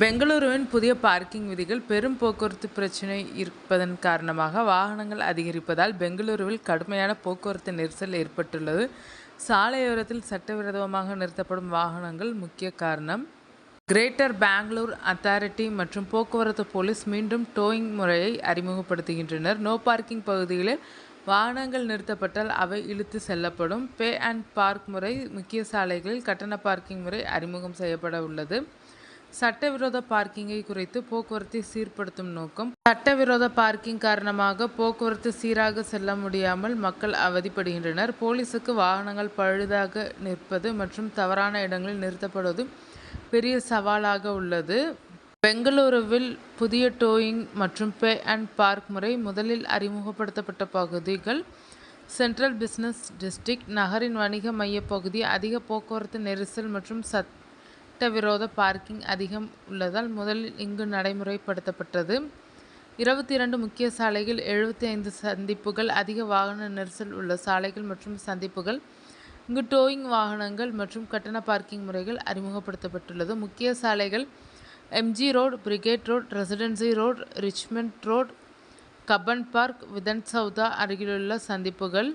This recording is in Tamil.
பெங்களூருவின் புதிய பார்க்கிங் விதிகள் பெரும் போக்குவரத்து பிரச்சினை இருப்பதன் காரணமாக வாகனங்கள் அதிகரிப்பதால் பெங்களூருவில் கடுமையான போக்குவரத்து நெரிசல் ஏற்பட்டுள்ளது. சாலையோரத்தில் சட்டவிரோதமாக நிறுத்தப்படும் வாகனங்கள் முக்கிய காரணம். கிரேட்டர் பெங்களூர் அத்தாரிட்டி மற்றும் போக்குவரத்து போலீஸ் மீண்டும் டோயிங் முறையை அறிமுகப்படுத்துகின்றனர். நோ பார்க்கிங் பகுதிகளில் வாகனங்கள் நிறுத்தப்பட்டால் அவை இழுத்து செல்லப்படும். பே அண்ட் பார்க் முறை முக்கிய சாலைகளில் கட்டண பார்க்கிங் முறை அறிமுகம் செய்யப்பட உள்ளது. சட்டவிரோத பார்க்கிங்கை குறைத்து போக்குவரத்தை சீர்படுத்தும் நோக்கம். சட்டவிரோத பார்க்கிங் காரணமாக போக்குவரத்து சீராக செல்ல முடியாமல் மக்கள் அவதிப்படுகின்றனர். போலீசுக்கு வாகனங்கள் பழுதாக நிற்பது மற்றும் தவறான இடங்களில் நிறுத்தப்படுவது பெரிய சவாலாக உள்ளது. பெங்களூருவில் புதிய டோயிங் மற்றும் பே அண்ட் பார்க் முறை முதலில் அறிமுகப்படுத்தப்பட்ட பகுதிகள் சென்ட்ரல் பிசினஸ் டிஸ்ட்ரிக்ட். நகரின் வணிக மைய பகுதி அதிக போக்குவரத்து நெரிசல் மற்றும் சட்டவிரோத பார்க்கிங் அதிகம் உள்ளதால் முதலில் இங்கு நடைமுறைப்படுத்தப்பட்டது. 22 முக்கிய சாலைகள், 75 சந்திப்புகள், அதிக வாகன நெரிசல் உள்ள சாலைகள் மற்றும் சந்திப்புகள். இங்கு டோயிங் வாகனங்கள் மற்றும் கட்டண பார்க்கிங் முறைகள் அறிமுகப்படுத்தப்பட்டுள்ளது. முக்கிய சாலைகள் MG road, brigade road, residency road, Richmond road, Cubbon park, விதன்சௌதா அருகிலுள்ள சந்திப்புகள்.